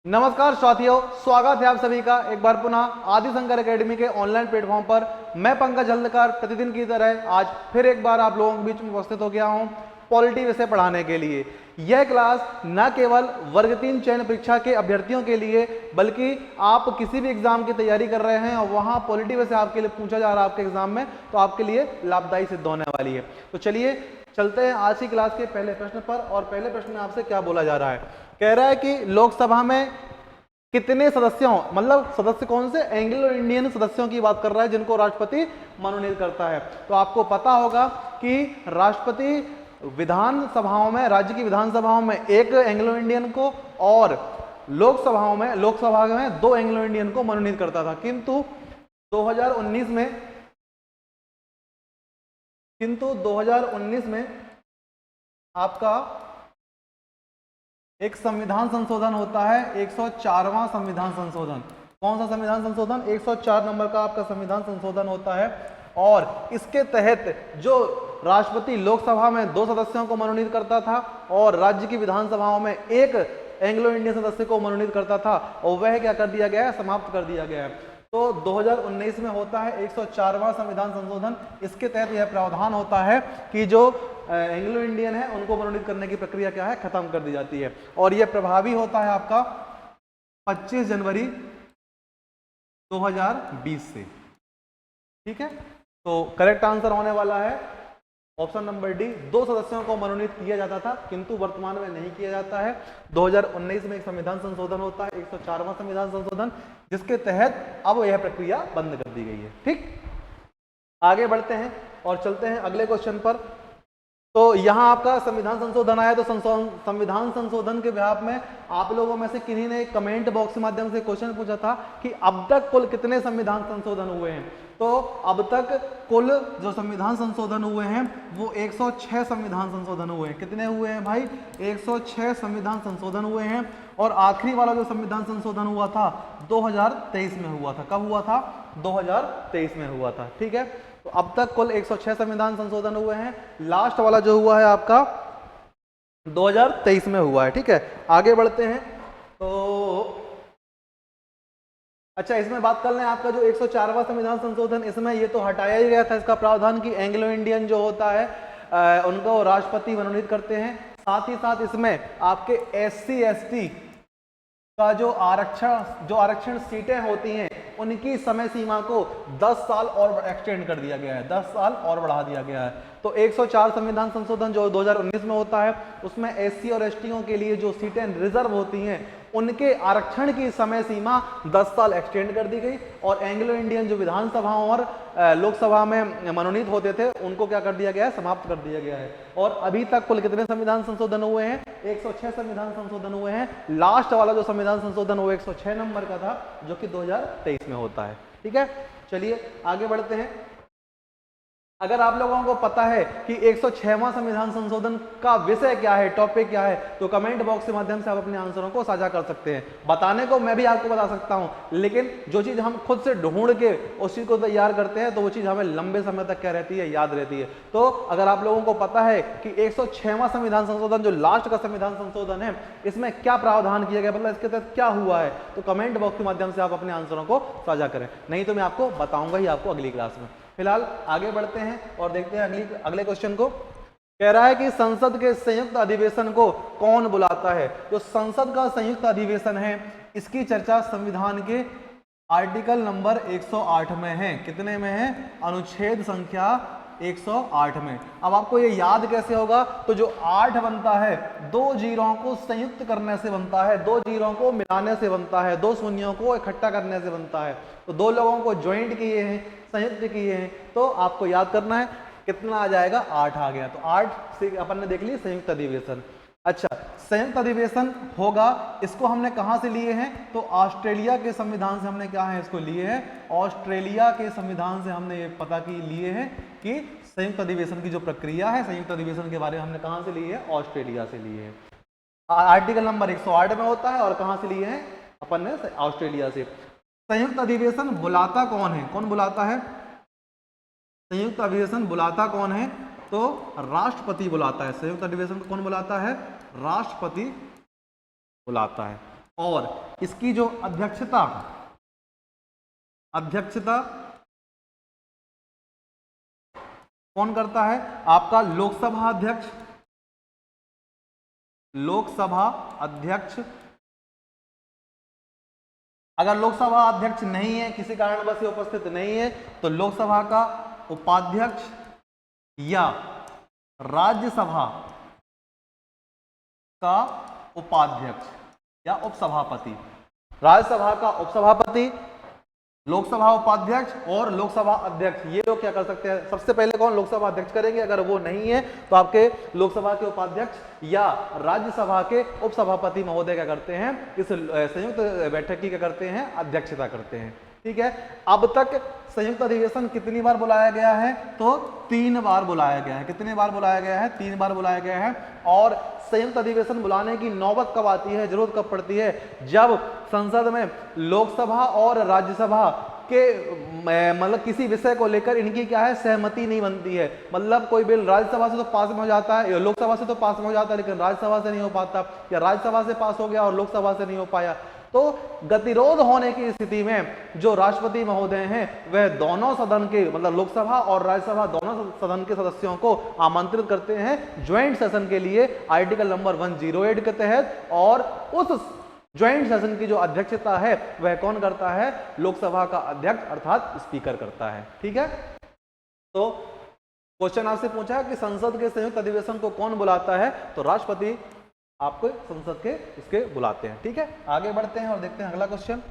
नमस्कार साथियों, स्वागत है आप सभी का एक बार पुनः आदि शंकर एकेडमी के ऑनलाइन प्लेटफॉर्म पर। मैं पंकज हल्दकर प्रतिदिन की तरह आज फिर एक बार आप लोगों के बीच में उपस्थित हो गया हूं पॉलिटी विषय पढ़ाने के लिए। यह क्लास न केवल वर्ग 3 चयन परीक्षा के अभ्यर्थियों के लिए बल्कि आप किसी भी एग्जाम की तैयारी कर रहे हैं और वहां पॉलिटी विषय आपके लिए पूछा जा रहा है आपके एग्जाम में, तो आपके लिए लाभदायी सिद्ध होने वाली है। तो चलिए चलते हैं आज की क्लास के पहले प्रश्न पर। और पहले प्रश्न में आपसे क्या बोला जा रहा है, कह रहा है कि लोकसभा में कितने सदस्यों, मतलब सदस्य कौन से, एंग्लो इंडियन सदस्यों की बात कर रहा है जिनको राष्ट्रपति मनोनीत करता है। तो आपको पता होगा कि राष्ट्रपति विधानसभाओं में, राज्य की विधानसभाओं में एक एंग्लो इंडियन को और लोकसभा में 2 एंग्लो इंडियन को मनोनीत करता था। किंतु 2019 में आपका एक संविधान संशोधन होता है, 104वां संविधान संशोधन। कौन सा संविधान संशोधन? 104 नंबर का आपका संविधान संशोधन होता है। और इसके तहत जो राष्ट्रपति लोकसभा में 2 सदस्यों को मनोनीत करता था और राज्य की विधानसभाओं में एक एंग्लो इंडियन सदस्य को मनोनीत करता था, और वह क्या कर दिया गया है, समाप्त कर दिया गया है। तो 2019 में होता है 104वां संविधान संशोधन। इसके तहत यह प्रावधान होता है कि जो एंग्लो इंडियन है उनको मनोनीत करने की प्रक्रिया क्या है, खत्म कर दी जाती है। और यह प्रभावी होता है आपका 25 जनवरी 2020 से। ठीक है, तो करेक्ट आंसर होने वाला है ऑप्शन नंबर डी। 2 सदस्यों को मनोनीत किया जाता था किंतु वर्तमान में नहीं किया जाता है। 2019 में एक संविधान संशोधन होता है, 104वां संविधान संशोधन, जिसके तहत अब यह प्रक्रिया बंद कर दी गई है। ठीक, आगे बढ़ते हैं और चलते हैं अगले क्वेश्चन पर। तो यहां आपका संविधान संशोधन आया, तो संविधान संशोधन के बिहाफ में आप लोगों में से किन्हीं ने कमेंट बॉक्स के माध्यम से क्वेश्चन पूछा था कि अब तक कुल कितने संविधान संशोधन हुए हैं। तो अब तक कुल जो संविधान संशोधन हुए हैं वो 106 संविधान संशोधन हुए हैं। कितने हुए हैं भाई? 106 संविधान संशोधन हुए हैं। और आखिरी वाला जो संविधान संशोधन हुआ था 2023 में हुआ था। कब हुआ था? 2023 में हुआ था। ठीक है, तो अब तक कुल 106 संविधान संशोधन हुए हैं। लास्ट वाला जो हुआ है आपका 2023 में हुआ है। ठीक है, आगे बढ़ते हैं। तो अच्छा, इसमें बात कर लें आपका जो 104वां संविधान संशोधन, इसमें ये तो हटाया ही गया था इसका प्रावधान कि एंग्लो इंडियन जो होता है उनको राष्ट्रपति मनोनीत करते हैं। साथ ही साथ इसमें आपके SC ST का जो आरक्षण सीटें होती हैं उनकी समय सीमा को 10 साल और एक्सटेंड कर दिया गया है, 10 साल और बढ़ा दिया गया है। तो 104 संविधान संशोधन जो 2019 में होता है उसमें SC और STों के लिए जो सीटें रिजर्व होती हैं उनके आरक्षण की समय सीमा 10 साल एक्सटेंड कर दी गई। और एंग्लो इंडियन जो विधानसभाओं और लोकसभा में मनोनीत होते थे उनको क्या कर दिया गया है, समाप्त कर दिया गया है। और अभी तक कुल कितने संविधान संशोधन हुए हैं? 106 संविधान संशोधन हुए हैं। लास्ट वाला जो संविधान संशोधन वो 106 नंबर का था जो कि 2023 में होता है। ठीक है, चलिए आगे बढ़ते हैं। अगर आप लोगों को पता है कि 106वां संविधान संशोधन का विषय क्या है, टॉपिक क्या है, तो कमेंट बॉक्स के माध्यम से आप अपने आंसरों को साझा कर सकते हैं। बताने को मैं भी आपको बता सकता हूं, लेकिन जो चीज़ हम खुद से ढूंढ के उस चीज़ को तैयार करते हैं तो वो चीज़ हमें लंबे समय तक क्या रहती है, याद रहती है। तो अगर आप लोगों को पता है कि 106वां संविधान संशोधन जो लास्ट का संविधान संशोधन है इसमें क्या प्रावधान किया गया, मतलब इसके तहत क्या हुआ है, तो कमेंट बॉक्स के माध्यम से आप अपने आंसरों को साझा करें। नहीं तो मैं आपको बताऊंगा ही आपको अगली क्लास में। फिलहाल आगे बढ़ते हैं और देखते हैं अगले क्वेश्चन को। कह रहा है कि संसद के संयुक्त अधिवेशन को कौन बुलाता है? जो संसद का संयुक्त अधिवेशन है इसकी चर्चा संविधान के आर्टिकल नंबर 108 में है। कितने में है? अनुच्छेद संख्या 108 में। अब आपको ये याद कैसे होगा? तो जो 8 बनता है 2 जीरों को संयुक्त करने से बनता है, 2 जीरों को मिलाने से बनता है, 2 शून्यों को इकट्ठा करने से बनता है। तो 2 लोगों को ज्वाइंट किए हैं, संयुक्त किए हैं, तो आपको याद करना है कितना आ जाएगा, 8 आ गया। तो 8 से अपन ने देख ली संयुक्त अधिवेशन। अच्छा, संयुक्त अधिवेशन होगा, इसको हमने कहां से लिए हैं? तो ऑस्ट्रेलिया के संविधान से हमने क्या है इसको लिए हैं, ऑस्ट्रेलिया के संविधान से हमने ये पता की लिए हैं कि संयुक्त अधिवेशन की जो प्रक्रिया है, संयुक्त अधिवेशन के बारे में हमने कहां से लिए है, ऑस्ट्रेलिया से लिए हैं। आर्टिकल नंबर 108 में होता है और कहां से लिए हैं अपन ने, ऑस्ट्रेलिया से। संयुक्त अधिवेशन बुलाता कौन है? कौन बुलाता है संयुक्त अधिवेशन? बुलाता कौन है? तो राष्ट्रपति बुलाता है। संयुक्त अधिवेशन को कौन बुलाता है? राष्ट्रपति बुलाता है। और इसकी जो अध्यक्षता कौन करता है? आपका लोकसभा अध्यक्ष। लोकसभा अध्यक्ष, अगर लोकसभा अध्यक्ष नहीं है, किसी कारणवश उपस्थित नहीं है, तो लोकसभा का उपाध्यक्ष या राज्यसभा का उपाध्यक्ष या उपसभापति। राज्यसभा का उपसभापति, लोकसभा उपाध्यक्ष और लोकसभा अध्यक्ष, ये लोग क्या कर सकते हैं? सबसे पहले कौन? लोकसभा अध्यक्ष करेंगे। अगर वो नहीं है तो आपके लोकसभा के उपाध्यक्ष या राज्यसभा के उपसभापति महोदय क्या करते हैं? इस संयुक्त बैठक की क्या करते हैं? अध्यक्षता करते हैं। ठीक है। अब तक संयुक्त अधिवेशन कितनी बार बुलाया गया है? तो 3 बार बुलाया गया है। कितने बार बुलाया गया है? 3 बार बुलाया गया है। और संयुक्त अधिवेशन बुलाने की नौबत कब आती है, जरूरत कब पड़ती है? जब संसद में लोकसभा और राज्यसभा के मतलब किसी विषय को लेकर इनकी क्या है? सहमति नहीं बनती है। मतलब कोई बिल राज्यसभा से तो पास में हो जाता है, लोकसभा से तो पास में हो जाता है, लेकिन राज्यसभा से नहीं हो पाता, या राज्यसभा से पास हो गया और लोकसभा से नहीं हो पाया। तो गतिरोध होने की स्थिति में जो राष्ट्रपति महोदय हैं वह दोनों सदन के, मतलब लोकसभा और राज्यसभा दोनों सदन के सदस्यों को आमंत्रित करते हैं ज्वाइंट सेशन के लिए आर्टिकल नंबर 108 के तहत। और उस ज्वाइंट सेशन की जो अध्यक्षता है वह कौन करता है? लोकसभा का अध्यक्ष अर्थात स्पीकर करता है। ठीक है। तो क्वेश्चन आपसे पूछा कि संसद के संयुक्त अधिवेशन को कौन बुलाता है? तो राष्ट्रपति आपको संसद के इसके बुलाते हैं। ठीक है। आगे बढ़ते हैं और देखते हैं अगला क्वेश्चन।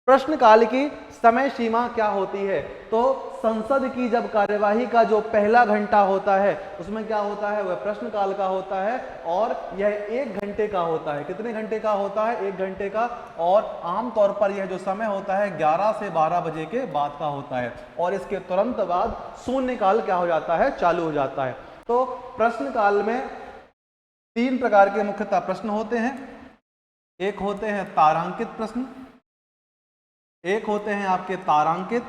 प्रश्नकाल की समय सीमा क्या होती है? तो संसद की जब कार्यवाही का जो पहला घंटा होता है उसमें क्या होता है? वह प्रश्नकाल का होता है और यह 1 घंटे का होता है। कितने घंटे का होता है? 1 घंटे का। और आमतौर पर यह जो समय होता है 11 से 12 बजे के बाद का होता है। और इसके तुरंत बाद शून्यकाल क्या हो जाता है? चालू हो जाता है। तो प्रश्नकाल में 3 प्रकार के मुख्यतः प्रश्न होते हैं। एक होते हैं तारांकित प्रश्न, एक होते हैं आपके तारांकित,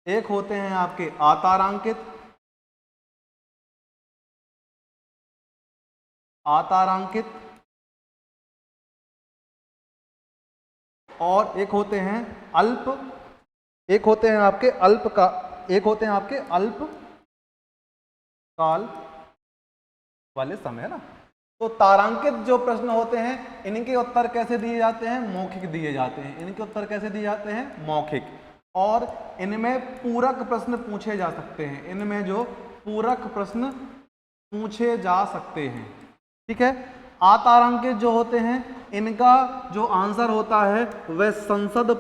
एक होते हैं आपके अतारांकित, और एक होते हैं अल्प, एक होते हैं आपके अल्प काल वाले समय, है ना। तो तारांकित जो प्रश्न होते हैं इनके उत्तर कैसे दिए जाते हैं? मौखिक दिए जाते हैं। इनके उत्तर कैसे दिए जाते हैं? मौखिक। और इनमें पूरक प्रश्न पूछे जा सकते हैं। इनमें जो पूरक प्रश्न पूछे जा सकते हैं। ठीक है। अतारांकित जो होते हैं इनका जो आंसर होता है वह संसद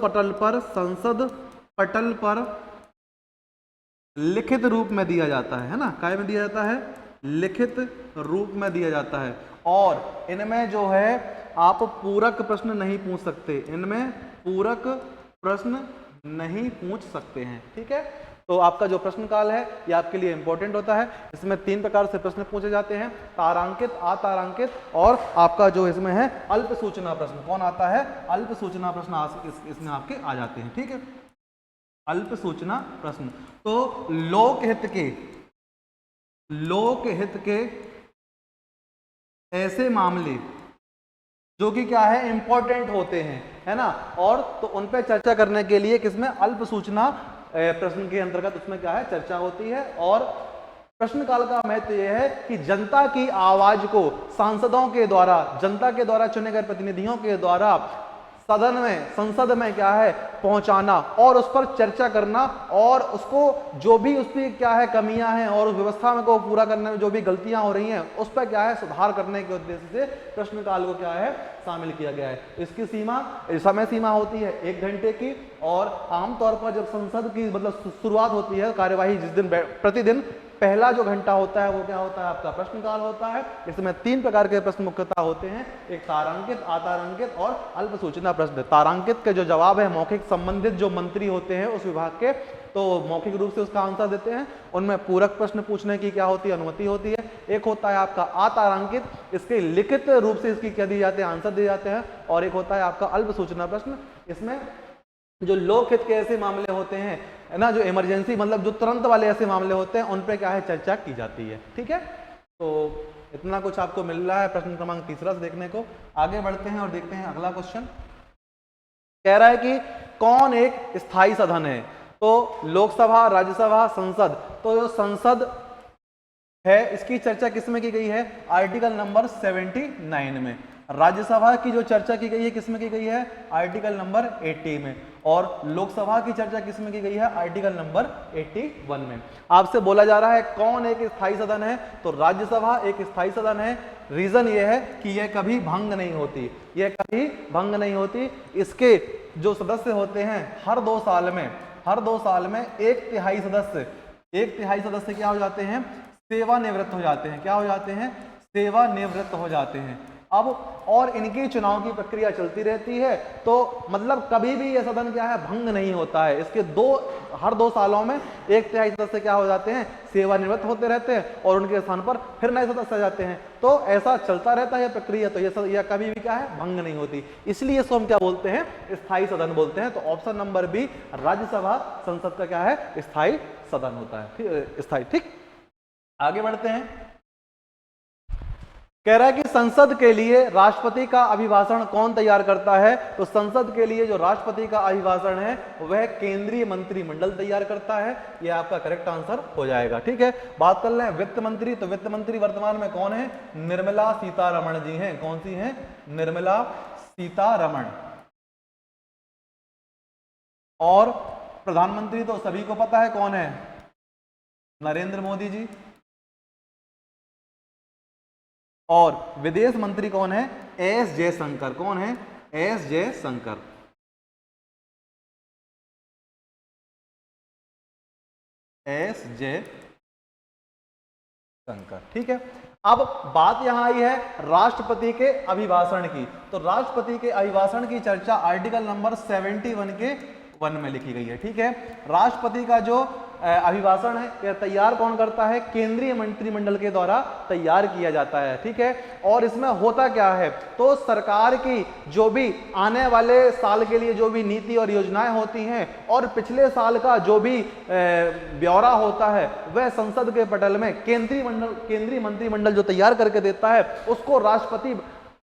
पटल पर लिखित रूप में दिया जाता है ना। काय में दिया जाता है? लिखित रूप में दिया जाता है। और इनमें जो है आप पूरक प्रश्न नहीं पूछ सकते। इनमें पूरक प्रश्न नहीं पूछ सकते हैं। ठीक है। तो आपका जो प्रश्न काल है ये आपके लिए इंपॉर्टेंट होता है। इसमें 3 प्रकार से प्रश्न पूछे जाते हैं, तारांकित, अतारांकित और आपका जो इसमें है अल्प सूचना प्रश्न। कौन आता है? अल्प सूचना प्रश्न इसमें आपके आ जाते हैं। ठीक है। अल्प सूचना प्रश्न। तो लोकहित के ऐसे मामले जो कि क्या है? इंपॉर्टेंट होते हैं, है ना। और तो उन पे चर्चा करने के लिए किसमें? अल्प सूचना प्रश्न के अंतर्गत उसमें क्या है? चर्चा होती है। और प्रश्नकाल का महत्व यह है कि जनता की आवाज को सांसदों के द्वारा, जनता के द्वारा चुने गए प्रतिनिधियों के द्वारा सदन में, संसद में क्या है? पहुंचाना और उस पर चर्चा करना और उसको जो भी उसकी क्या है कमियां हैं और उस व्यवस्था में को पूरा करने में जो भी गलतियां हो रही हैं उस पर क्या है? सुधार करने के उद्देश्य से प्रश्नकाल को क्या है? शामिल किया गया है। इसकी समय सीमा होती है 1 घंटे की। और आमतौर पर जब संसद की मतलब शुरुआत होती है कार्यवाही, जिस दिन प्रतिदिन पहला जो घंटा होता है वो क्या होता है? आपका प्रश्नकाल होता है। इसमें 3 प्रकार के प्रश्न मुख्यतः होते हैं, एक तारांकित, अतारांकित और अल्प सूचना प्रश्न। तारांकित के जो जवाब है मौखिक संबंधित जो मंत्री होते हैं उस विभाग के, तो मौखिक रूप से उसका आंसर देते हैं। उनमें पूरक प्रश्न पूछने की क्या होती है? अनुमति होती है। एक होता है आपका अतारांकित, इसके लिखित रूप से इसकी क्या दिए जाते हैं? आंसर दिए जाते हैं। और एक होता है आपका अल्प सूचना प्रश्न, इसमें जो लोकहित के ऐसे मामले होते हैं, है ना, जो इमरजेंसी मतलब जो तुरंत वाले ऐसे मामले होते हैं उन पे क्या है? चर्चा की जाती है। ठीक है। तो इतना कुछ आपको मिल रहा है प्रश्न क्रमांक तीसरा से देखने को। आगे बढ़ते हैं और देखते हैं अगला क्वेश्चन। कह रहा है कि कौन एक स्थायी सदन है? तो लोकसभा, राज्यसभा, संसद। तो जो संसद है इसकी चर्चा किसमें की गई है? आर्टिकल नंबर 79 में। राज्यसभा की जो चर्चा की गई है किसमें की गई है? आर्टिकल नंबर 80 में। और लोकसभा की चर्चा किसमें की गई है? आर्टिकल नंबर 81 में। आपसे बोला जा रहा है कौन एक स्थायी सदन है? तो राज्यसभा एक स्थायी सदन है। रीजन ये है कि यह कभी भंग नहीं होती, यह कभी भंग नहीं होती। इसके जो सदस्य होते हैं हर 2 साल में एक तिहाई सदस्य क्या हो जाते हैं? सेवानिवृत्त हो जाते हैं। क्या हो जाते हैं? सेवानिवृत्त हो जाते हैं। अब और इनकी चुनाव की प्रक्रिया चलती रहती है, तो मतलब कभी भी यह सदन क्या है? भंग नहीं होता है। इसके हर 2 सालों में एक तिहाई सदस्य क्या हो जाते हैं? सेवानिवृत्त होते रहते हैं और उनके स्थान पर फिर नए सदस्य आ जाते हैं। तो ऐसा चलता रहता है प्रक्रिया, तो यह कभी भी क्या है? भंग नहीं होती। इसलिए इसको हम क्या बोलते हैं? स्थायी सदन बोलते हैं। तो ऑप्शन नंबर बी, राज्यसभा संसद का क्या है? स्थायी सदन होता है, स्थायी। ठीक, आगे बढ़ते हैं। कह रहा है कि संसद के लिए राष्ट्रपति का अभिभाषण कौन तैयार करता है? तो संसद के लिए जो राष्ट्रपति का अभिभाषण है वह केंद्रीय मंत्रिमंडल तैयार करता है। यह आपका करेक्ट आंसर हो जाएगा। ठीक है, बात कर लें वित्त मंत्री। तो वित्त मंत्री वर्तमान में कौन है? निर्मला सीतारमण जी हैं। कौन सी हैं? निर्मला सीतारमण। और प्रधानमंत्री तो सभी को पता है कौन है? नरेंद्र मोदी जी। और विदेश मंत्री कौन है? एस जयशंकर। कौन है? एस जयशंकर। एस जयशंकर। ठीक है, अब बात यहां आई है राष्ट्रपति के अभिभाषण की। तो राष्ट्रपति के अभिभाषण की चर्चा आर्टिकल नंबर 71 के 1 में लिखी गई है। ठीक है, राष्ट्रपति का जो अभिभाषण है यह तैयार कौन करता है? केंद्रीय मंत्रिमंडल के द्वारा तैयार किया जाता है। ठीक है, और इसमें होता क्या है? तो सरकार की जो भी आने वाले साल के लिए जो भी नीति और योजनाएं होती हैं और पिछले साल का जो भी ब्यौरा होता है वह संसद के पटल में केंद्रीय मंत्रिमंडल जो तैयार करके देता है उसको राष्ट्रपति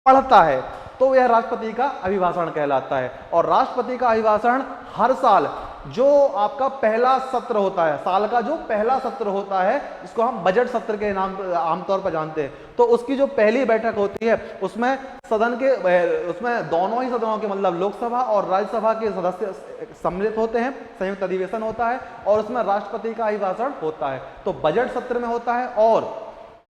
पढ़ता है। तो यह राष्ट्रपति का अभिभाषण कहलाता है। और राष्ट्रपति का अभिभाषण हर साल जो आपका पहला सत्र होता है, साल का जो पहला सत्र होता है जिसको हम बजट सत्र के नाम आमतौर पर जानते हैं, तो उसकी जो पहली बैठक होती है उसमें उसमें दोनों ही सदनों के मतलब लोकसभा और राज्यसभा के सदस्य सम्मिलित होते हैं, संयुक्त अधिवेशन होता है और उसमें राष्ट्रपति का अभिभाषण होता है। तो बजट सत्र में होता है। और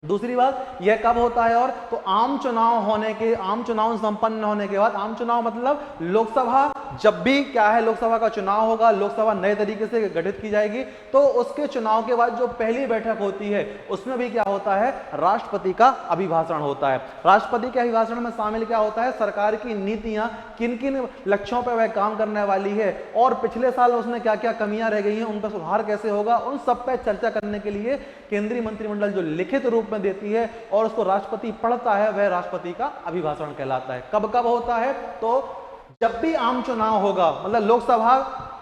दूसरी बात यह कब होता है? और तो आम चुनाव संपन्न होने के बाद, आम चुनाव मतलब लोकसभा जब भी क्या है लोकसभा का चुनाव होगा, लोकसभा नए तरीके से गठित की जाएगी, तो उसके चुनाव के बाद जो पहली बैठक होती है उसमें भी क्या होता है? राष्ट्रपति का अभिभाषण होता है। राष्ट्रपति के अभिभाषण में शामिल क्या होता है? सरकार की नीतियां किन किन लक्ष्यों पर वह काम करने वाली है और पिछले साल उसमें क्या क्या कमियां रह गई हैं, उन पर सुधार कैसे होगा, उन सब पर चर्चा करने के लिए केंद्रीय मंत्रिमंडल जो लिखित रूप में देती है और उसको राष्ट्रपति पढ़ता है वह राष्ट्रपति का अभिभाषण कहलाता है। कब कब होता है? तो जब भी आम चुनाव होगा, मतलब लोकसभा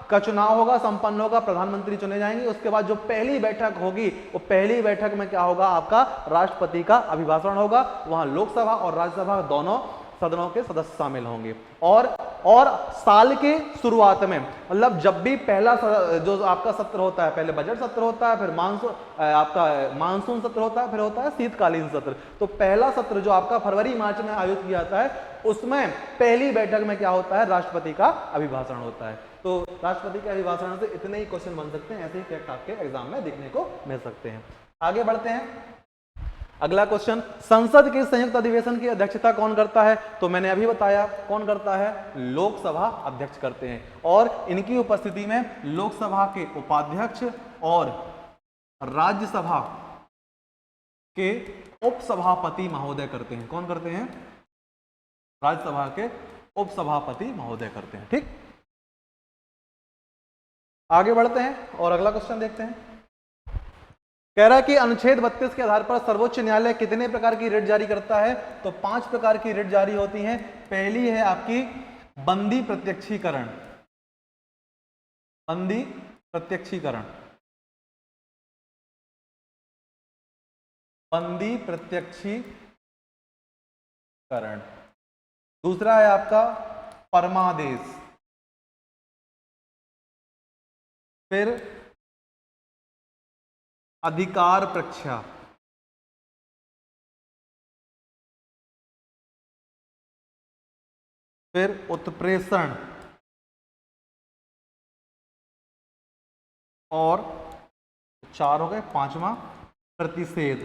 का चुनाव होगा, संपन्न होगा, प्रधानमंत्री चुने जाएंगे, उसके बाद जो पहली बैठक होगी वो पहली बैठक में क्या होगा? आपका राष्ट्रपति का अभिभाषण होगा। वहां लोकसभा और राज्यसभा दोनों सदनों के सदस्य शामिल होंगे। और साल के शुरुआत में मतलब जब भी पहला जो आपका सत्र होता है, पहले बजट सत्र होता है, फिर आपका मानसून सत्र होता है, फिर होता है शीतकालीन सत्र। तो पहला सत्र जो आपका फरवरी मार्च में आयोजित किया जाता है उसमें पहली बैठक में क्या होता है? राष्ट्रपति का अभिभाषण होता है। तो राष्ट्रपति के अभिभाषण से इतने ही क्वेश्चन बन सकते हैं, ऐसे ही फैक्ट आपके एग्जाम में देखने को मिल सकते हैं। आगे बढ़ते हैं। अगला क्वेश्चन, संसद के संयुक्त अधिवेशन की अध्यक्षता कौन करता है? तो मैंने अभी बताया कौन करता है? लोकसभा अध्यक्ष करते हैं। और इनकी उपस्थिति में लोकसभा के उपाध्यक्ष और राज्यसभा के उपसभापति महोदय करते हैं। कौन करते हैं? राज्यसभा के उपसभापति महोदय करते हैं। ठीक, आगे बढ़ते हैं और अगला क्वेश्चन देखते हैं। कह रहा है कि अनुच्छेद 32 के आधार पर सर्वोच्च न्यायालय कितने प्रकार की रिट जारी करता है? तो 5 प्रकार की रिट जारी होती हैं। पहली है आपकी बंदी प्रत्यक्षीकरण। बंदी प्रत्यक्षीकरण बंदी प्रत्यक्षीकरण। दूसरा है आपका परमादेश, फिर अधिकार प्रक्षा, फिर उत्प्रेषण और 4 हो गए, 5वां प्रतिषेध।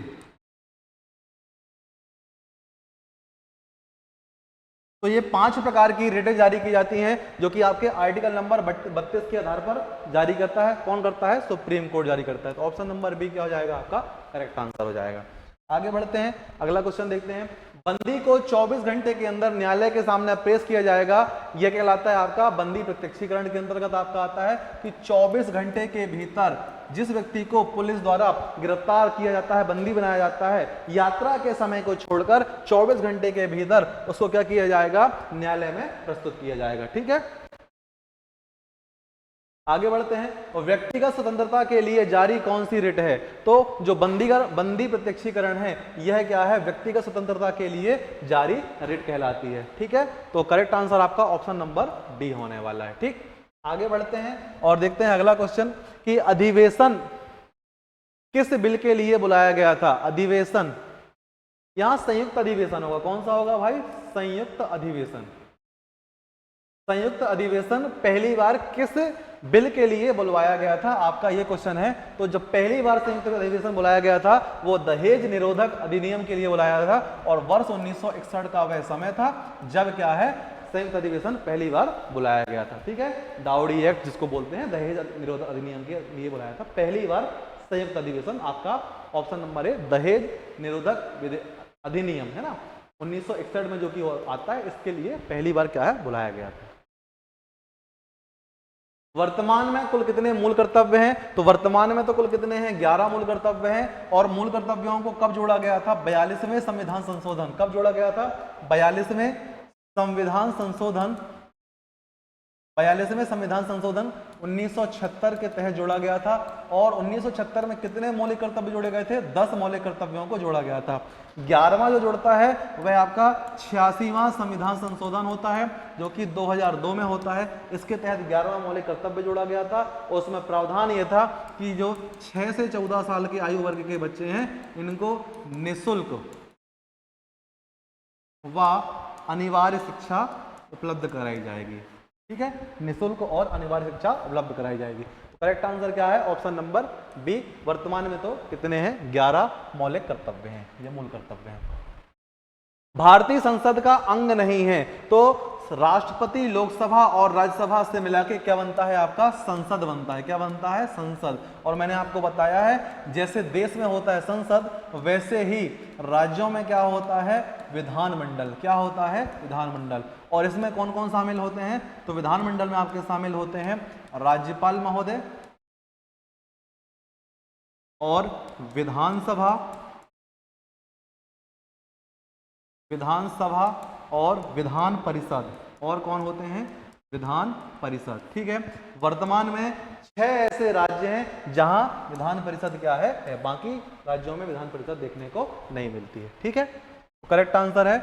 तो ये 5 प्रकार की रिटें जारी की जाती हैं जो कि आपके आर्टिकल नंबर 32 के आधार पर जारी करता है। कौन करता है? सुप्रीम कोर्ट जारी करता है। तो ऑप्शन नंबर बी क्या हो जाएगा? आपका करेक्ट आंसर हो जाएगा। आगे बढ़ते हैं, अगला क्वेश्चन देखते हैं। बंदी को 24 घंटे के अंदर न्यायालय के सामने पेश किया जाएगा, यह कहलाता है आपका बंदी प्रत्यक्षीकरण के अंतर्गत आपका आता है कि 24 घंटे के भीतर जिस व्यक्ति को पुलिस द्वारा गिरफ्तार किया जाता है, बंदी बनाया जाता है, यात्रा के समय को छोड़कर 24 घंटे के भीतर उसको क्या किया जाएगा? न्यायालय में प्रस्तुत किया जाएगा। ठीक है, आगे बढ़ते हैं। और व्यक्तिगत स्वतंत्रता के लिए जारी कौन सी रिट है? तो जो बंदी प्रत्यक्षीकरण है, यह क्या है? व्यक्तिगत स्वतंत्रता के लिए जारी रिट कहलाती है। ठीक है, तो करेक्ट आंसर आपका ऑप्शन नंबर डी होने वाला है। ठीक, आगे बढ़ते हैं और देखते हैं अगला क्वेश्चन कि अधिवेशन किस बिल के लिए बुलाया गया था? अधिवेशन, यहां संयुक्त अधिवेशन होगा। कौन सा होगा भाई? संयुक्त अधिवेशन। संयुक्त अधिवेशन पहली बार किस बिल के लिए बुलवाया गया था? आपका ये क्वेश्चन है। तो जब पहली बार संयुक्त अधिवेशन बुलाया गया था, वो दहेज निरोधक अधिनियम के लिए बुलाया था और वर्ष 1961 का वह समय था जब क्या है? संयुक्त अधिवेशन पहली बार बुलाया गया था। ठीक है, डाउडी एक्ट जिसको बोलते हैं, दहेज निरोधक अधिनियम के लिए बुलाया था पहली बार संयुक्त अधिवेशन। आपका ऑप्शन नंबर है दहेज निरोधक अधिनियम है ना, 1961 में जो कि आता है, इसके लिए पहली बार क्या है? बुलाया गया था। वर्तमान में कुल कितने मूल कर्तव्य हैं? तो वर्तमान में तो कुल कितने हैं? 11 मूल कर्तव्य हैं। और मूल कर्तव्यों को कब जोड़ा गया था? 42वें संविधान संशोधन। कब जोड़ा गया था? 42वें संविधान संशोधन 1976 के तहत जोड़ा गया था। और 1976 में कितने मौलिक कर्तव्य जोड़े गए थे? 10 मौलिक कर्तव्यों को जोड़ा गया था। 11वां जो जोड़ता है वह आपका 86वां संविधान संशोधन होता है जो कि 2002 में होता है। इसके तहत 11वां मौलिक कर्तव्य जोड़ा गया था। उसमें प्रावधान यह था कि जो 6 से 14 साल के आयु वर्ग के बच्चे हैं, इनको निःशुल्क व अनिवार्य शिक्षा उपलब्ध कराई जाएगी। ठीक है, निःशुल्क और अनिवार्य शिक्षा उपलब्ध कराई जाएगी। तो करेक्ट आंसर क्या है? Option number B. वर्तमान में तो कितने हैं? 11 मौलिक कर्तव्य हैं, ये मूल कर्तव्य हैं। भारतीय संसद का अंग नहीं है, तो राष्ट्रपति लोकसभा और राज्यसभा से मिला के क्या बनता है? आपका संसद बनता है। क्या बनता है? संसद। और मैंने आपको बताया है जैसे देश में होता है संसद, वैसे ही राज्यों में क्या होता है? विधानमंडल। क्या होता है? विधानमंडल। और इसमें कौन कौन शामिल होते हैं? तो विधानमंडल में आपके शामिल होते हैं राज्यपाल महोदय और विधानसभा और विधान परिषद। और कौन होते हैं? विधान परिषद। ठीक है, वर्तमान में 6 ऐसे राज्य हैं जहां विधान परिषद क्या है? बाकी राज्यों में विधान परिषद देखने को नहीं मिलती है। ठीक है, तो करेक्ट आंसर है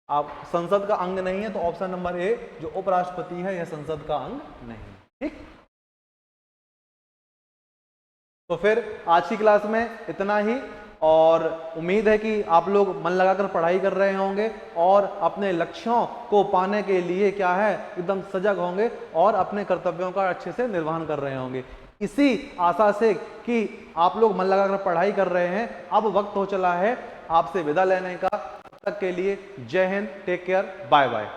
आप संसद का अंग नहीं है, तो ऑप्शन नंबर ए जो उपराष्ट्रपति है यह संसद का अंग नहीं। ठीक, तो फिर आज की क्लास में इतना ही। और उम्मीद है कि आप लोग मन लगाकर पढ़ाई कर रहे होंगे और अपने लक्ष्यों को पाने के लिए क्या है? एकदम सजग होंगे और अपने कर्तव्यों का अच्छे से निर्वहन कर रहे होंगे। इसी आशा से कि आप लोग मन लगाकर पढ़ाई कर रहे हैं, अब वक्त हो चला है आपसे विदा लेने का। तब तक के लिए जय हिंद, टेक केयर, बाय बाय।